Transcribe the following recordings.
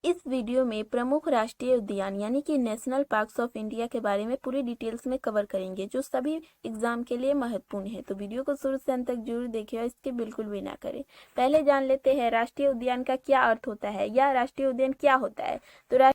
इस वीडियो में प्रमुख राष्ट्रीय उद्यान यानी कि नेशनल पार्क्स ऑफ इंडिया के बारे में पूरी डिटेल्स में कवर करेंगे जो सभी एग्जाम के लिए महत्वपूर्ण है। तो वीडियो को शुरू से अंत तक जरूर देखिए और इसके बिल्कुल भी ना करें। पहले जान लेते हैं राष्ट्रीय उद्यान का क्या अर्थ होता है या राष्ट्रीय उद्यान क्या होता है। तो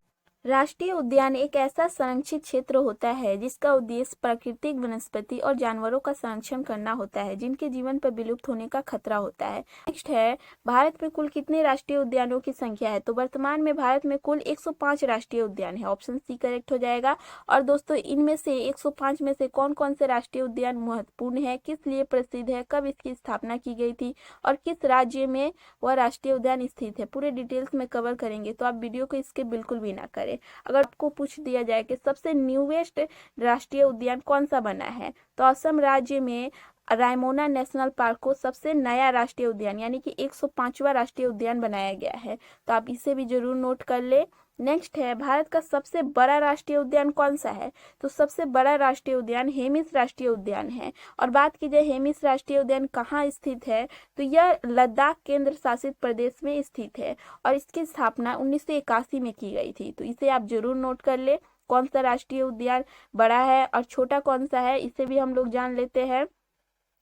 राष्ट्रीय उद्यान एक ऐसा संरक्षित क्षेत्र होता है जिसका उद्देश्य प्राकृतिक वनस्पति और जानवरों का संरक्षण करना होता है जिनके जीवन पर विलुप्त होने का खतरा होता है। नेक्स्ट है, भारत में कुल कितने राष्ट्रीय उद्यानों की संख्या है। तो वर्तमान में भारत में कुल 105 राष्ट्रीय उद्यान है। ऑप्शन सी करेक्ट हो जाएगा। और दोस्तों, इनमें से 105 में से कौन कौन से राष्ट्रीय उद्यान महत्वपूर्ण है, किस लिए प्रसिद्ध है, कब इसकी स्थापना की गई थी और किस राज्य में वह राष्ट्रीय उद्यान स्थित है, पूरे डिटेल्स में कवर करेंगे। तो आप वीडियो को इसके बिल्कुल भी ना करें। अगर आपको पूछ दिया जाए कि सबसे न्यूएस्ट राष्ट्रीय उद्यान कौन सा बना है, तो असम राज्य में रायमोना नेशनल पार्क को सबसे नया राष्ट्रीय उद्यान यानी कि 105वां राष्ट्रीय उद्यान बनाया गया है। तो आप इसे भी जरूर नोट कर ले। नेक्स्ट है, भारत का सबसे बड़ा राष्ट्रीय उद्यान कौन सा है। तो सबसे बड़ा राष्ट्रीय उद्यान हेमिस राष्ट्रीय उद्यान है। और बात की जाए हेमिस राष्ट्रीय उद्यान कहाँ स्थित है, तो यह लद्दाख केंद्र शासित प्रदेश में स्थित है और इसकी स्थापना 1981 में की गई थी। तो इसे आप जरूर नोट कर ले, कौन सा राष्ट्रीय उद्यान बड़ा है और छोटा कौन सा है, इसे भी हम लोग जान लेते हैं।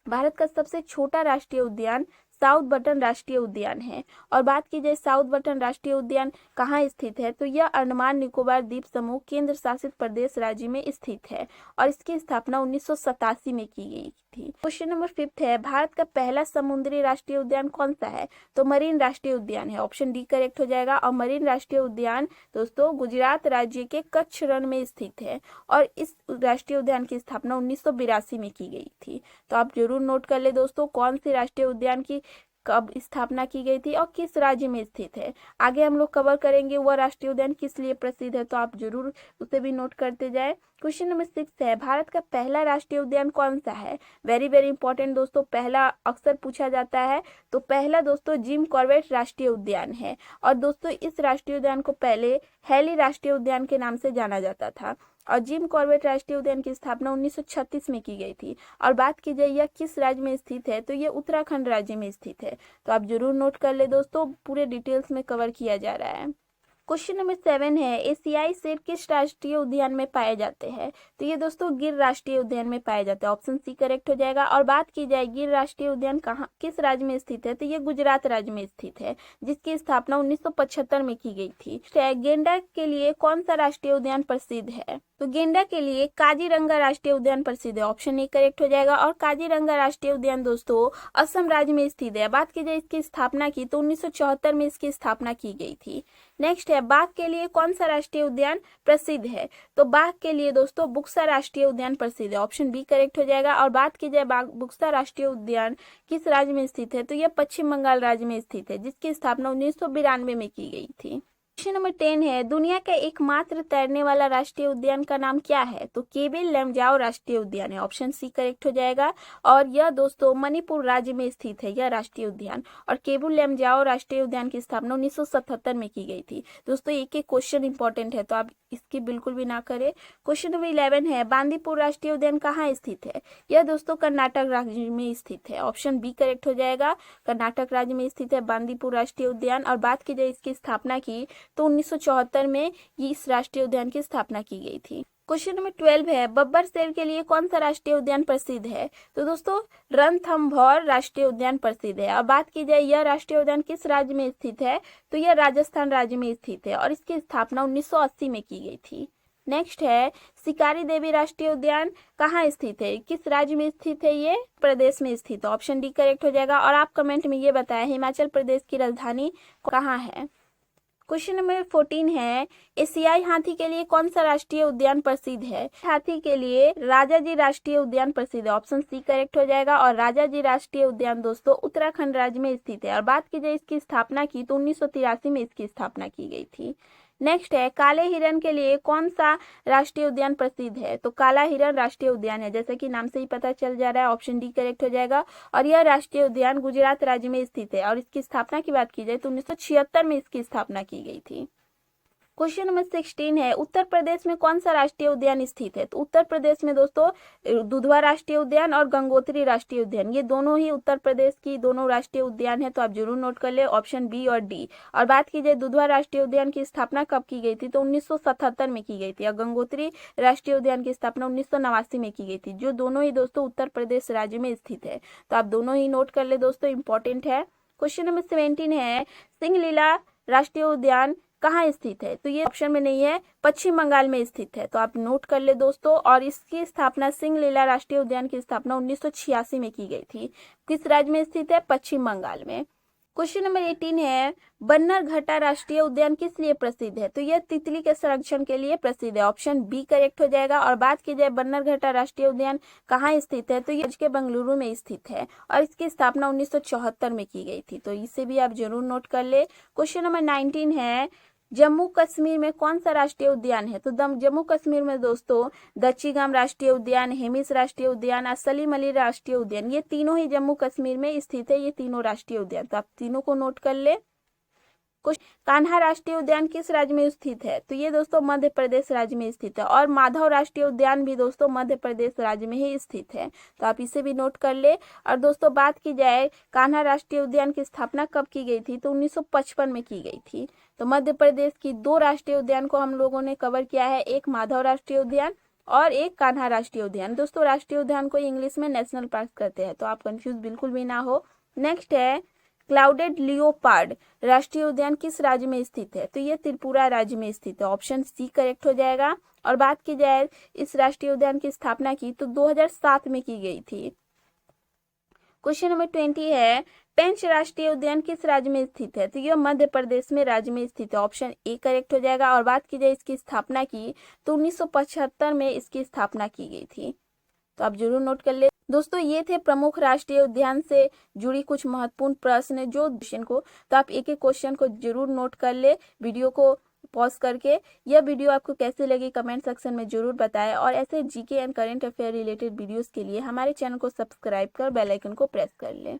भारत का सबसे छोटा राष्ट्रीय उद्यान साउथ बटन राष्ट्रीय उद्यान है। और बात की जाए साउथ बटन राष्ट्रीय उद्यान कहाँ स्थित है, तो यह अंडमान निकोबार द्वीप समूह केंद्र शासित प्रदेश राज्य में स्थित है और इसकी स्थापना 1987 में की गई थी। क्वेश्चन नंबर 5 है, भारत का पहला समुद्री राष्ट्रीय उद्यान कौन सा है। तो मरीन राष्ट्रीय उद्यान है। ऑप्शन डी करेक्ट हो जाएगा। और मरीन राष्ट्रीय उद्यान दोस्तों गुजरात राज्य के कच्छ रण में स्थित है और इस राष्ट्रीय उद्यान की स्थापना 1982 में की गई थी। तो आप जरूर नोट कर ले दोस्तों, कौन सी राष्ट्रीय उद्यान की कब स्थापना की गई थी और किस राज्य में स्थित है। आगे हम लोग कवर करेंगे वह राष्ट्रीय उद्यान किस लिए प्रसिद्ध है, तो आप जरूर उसे भी नोट करते जाए। क्वेश्चन नंबर 6 है, भारत का पहला राष्ट्रीय उद्यान कौन सा है। वेरी वेरी इंपॉर्टेंट दोस्तों, पहला अक्सर पूछा जाता है। तो पहला दोस्तों जिम कॉर्बेट राष्ट्रीय उद्यान है। और दोस्तों इस राष्ट्रीय उद्यान को पहले हैली राष्ट्रीय उद्यान के नाम से जाना जाता था और जिम कॉर्बेट राष्ट्रीय उद्यान की स्थापना 1936 में की गई थी। और बात की जाए यह किस राज्य में स्थित है, तो यह उत्तराखंड राज्य में स्थित है। तो आप जरूर नोट कर ले दोस्तों, पूरे डिटेल्स में कवर किया जा रहा है। क्वेश्चन नंबर 7 है, एशियाई शेर किस राष्ट्रीय उद्यान में पाए जाते हैं। तो ये दोस्तों गिर राष्ट्रीय उद्यान में पाए जाते हैं। ऑप्शन सी करेक्ट हो जाएगा। और बात की जाए गिर राष्ट्रीय उद्यान कहाँ किस राज्य में स्थित है, तो ये गुजरात राज्य में स्थित है जिसकी स्थापना 1975 में की गई थी। गेंडा के लिए कौन सा राष्ट्रीय उद्यान प्रसिद्ध है। तो गेंडा के लिए काजीरंगा राष्ट्रीय उद्यान प्रसिद्ध है। ऑप्शन ए करेक्ट हो जाएगा। और काजीरंगा राष्ट्रीय उद्यान दोस्तों असम राज्य में स्थित है। बात की जाए इसकी स्थापना की तो 1974 में इसकी स्थापना की गई थी। नेक्स्ट है, बाघ के लिए कौन सा राष्ट्रीय उद्यान प्रसिद्ध है। तो बाघ के लिए दोस्तों बुक्सा राष्ट्रीय उद्यान प्रसिद्ध है। ऑप्शन बी करेक्ट हो जाएगा। और बात की जाए बुक्सा राष्ट्रीय उद्यान किस राज्य में स्थित है, तो यह पश्चिम बंगाल राज्य में स्थित है जिसकी स्थापना 1992 में की गई थी। क्वेश्चन नंबर 10 है, दुनिया का एकमात्र तैरने वाला राष्ट्रीय उद्यान का नाम क्या है। तो केबिल लमजाओ राष्ट्रीय उद्यान है। ऑप्शन सी करेक्ट हो जाएगा। और यह दोस्तों मणिपुर राज्य में स्थित है यह राष्ट्रीय उद्यान। और केबिल लमजाओ राष्ट्रीय उद्यान की स्थापना 1977 में की गई थी। दोस्तों एक एक क्वेश्चन इंपॉर्टेंट है तो आप इसकी बिल्कुल भी ना करें। क्वेश्चन नंबर 11 है, बांदीपुर राष्ट्रीय उद्यान कहाँ स्थित है। यह दोस्तों कर्नाटक राज्य में स्थित है। ऑप्शन बी करेक्ट हो जाएगा। कर्नाटक राज्य में स्थित है बांदीपुर राष्ट्रीय उद्यान। और बात की जाए इसकी स्थापना की तो 1974 में इस राष्ट्रीय उद्यान की स्थापना की गई थी। क्वेश्चन नंबर 12 है, बब्बर शेर के लिए कौन सा राष्ट्रीय उद्यान प्रसिद्ध है। तो दोस्तों रणथंभौर राष्ट्रीय उद्यान प्रसिद्ध है। और बात की जाए यह राष्ट्रीय उद्यान किस राज्य में स्थित है, तो यह राजस्थान राज्य में स्थित है और इसकी स्थापना 1980 में की गई थी। नेक्स्ट है, शिकारी देवी राष्ट्रीय उद्यान कहाँ स्थित है, किस राज्य में स्थित है, ये प्रदेश में स्थित है। ऑप्शन डी करेक्ट हो जाएगा। और आप कमेंट में ये बताएं हिमाचल प्रदेश की राजधानी कहाँ है। क्वेश्चन नंबर 14 है, एशियाई हाथी के लिए कौन सा राष्ट्रीय उद्यान प्रसिद्ध है। हाथी के लिए राजाजी राष्ट्रीय उद्यान प्रसिद्ध है। ऑप्शन सी करेक्ट हो जाएगा। और राजाजी राष्ट्रीय उद्यान दोस्तों उत्तराखंड राज्य में स्थित है। और बात की जाए इसकी स्थापना की तो 1983 में इसकी स्थापना की गई थी। नेक्स्ट है, काले हिरण के लिए कौन सा राष्ट्रीय उद्यान प्रसिद्ध है। तो काला हिरण राष्ट्रीय उद्यान है, जैसे कि नाम से ही पता चल जा रहा है। ऑप्शन डी करेक्ट हो जाएगा। और यह राष्ट्रीय उद्यान गुजरात राज्य में स्थित है और इसकी स्थापना की बात की जाए तो 1976 में इसकी स्थापना की गई थी। क्वेश्चन नंबर 16 है, उत्तर प्रदेश में कौन सा राष्ट्रीय उद्यान स्थित है? तो उत्तर प्रदेश में दोस्तों दुधवा राष्ट्रीय उद्यान और गंगोत्री राष्ट्रीय उद्यान, ये दोनों ही उत्तर प्रदेश की दोनों राष्ट्रीय उद्यान है, तो आप जरूर नोट कर ले, ऑप्शन बी और डी। और बात की जाए दुधवा राष्ट्रीय उद्यान की स्थापना कब की गई थी? तो 1977 में की गई थी, और गंगोत्री राष्ट्रीय उद्यान की स्थापना 1989 में की गई थी, जो दोनों ही दोस्तों उत्तर प्रदेश राज्य में स्थित है। तो आप दोनों ही नोट कर ले दोस्तों, इंपॉर्टेंट है। क्वेश्चन नंबर 17 है, सिंगलीला राष्ट्रीय उद्यान कहाँ स्थित है? तो ये ऑप्शन में नहीं है, पश्चिम बंगाल में स्थित है, तो आप नोट कर ले दोस्तों। और इसकी स्थापना, सिंगलीला राष्ट्रीय उद्यान की स्थापना 1986 में की गई थी। किस राज्य में स्थित है? पश्चिम बंगाल में। क्वेश्चन नंबर 18 है, बन्नरघट्टा राष्ट्रीय उद्यान किस लिए प्रसिद्ध है? तो यह तितली के संरक्षण के लिए प्रसिद्ध है, ऑप्शन बी करेक्ट हो जाएगा। और बात की जाए बन्नरघट्टा राष्ट्रीय उद्यान कहाँ स्थित है? तो ये राज्य के बेंगलुरु में स्थित है, और इसकी स्थापना 1974 में की गई थी, तो इसे भी आप जरूर नोट कर ले। क्वेश्चन नंबर 19 है, जम्मू कश्मीर में कौन सा राष्ट्रीय उद्यान है? तो जम्मू कश्मीर में दोस्तों दच्चीगाम राष्ट्रीय उद्यान, हेमिस राष्ट्रीय उद्यान और सलीम अली राष्ट्रीय उद्यान, ये तीनों ही जम्मू कश्मीर में स्थित है, ये तीनों राष्ट्रीय उद्यान, तो आप तीनों को नोट कर ले। कान्हा राष्ट्रीय उद्यान किस राज्य में स्थित है? तो ये दोस्तों मध्य प्रदेश राज्य में स्थित है, और माधव राष्ट्रीय उद्यान भी दोस्तों मध्य प्रदेश राज्य में ही स्थित है, तो आप इसे भी नोट कर ले। और दोस्तों बात की जाए कान्हा राष्ट्रीय उद्यान की स्थापना कब की गई थी? तो 1955 में की गई थी। तो मध्य प्रदेश की दो राष्ट्रीय उद्यान को हम लोगों ने कवर किया है, एक माधव राष्ट्रीय उद्यान और एक कान्हा राष्ट्रीय उद्यान। दोस्तों राष्ट्रीय उद्यान को इंग्लिश में नेशनल पार्क कहते हैं, तो आप कंफ्यूज बिल्कुल भी ना हो। नेक्स्ट है, क्लाउडेड लियोपार्ड राष्ट्रीय उद्यान किस राज्य में स्थित है? तो ये त्रिपुरा राज्य में स्थित है, ऑप्शन सी करेक्ट हो जाएगा। और बात की जाए इस राष्ट्रीय उद्यान की स्थापना की तो 2007 में की गई थी। क्वेश्चन नंबर 20 है, पेंच राष्ट्रीय उद्यान किस राज्य में स्थित है? तो यह मध्य प्रदेश में राज्य में स्थित है, ऑप्शन ए करेक्ट हो जाएगा। और बात की जाए इसकी स्थापना की तो 1975 में इसकी स्थापना की गई थी, तो आप जरूर नोट कर ले। दोस्तों ये थे प्रमुख राष्ट्रीय उद्यान से जुड़ी कुछ महत्वपूर्ण प्रश्न जो क्वेश्चन को, तो आप एक एक क्वेश्चन को जरूर नोट कर ले वीडियो को पॉज करके। यह वीडियो आपको कैसे लगी कमेंट सेक्शन में जरूर बताएं, और ऐसे GK and current affair related videos के लिए हमारे चैनल को सब्सक्राइब कर बेल आइकन को प्रेस कर लें।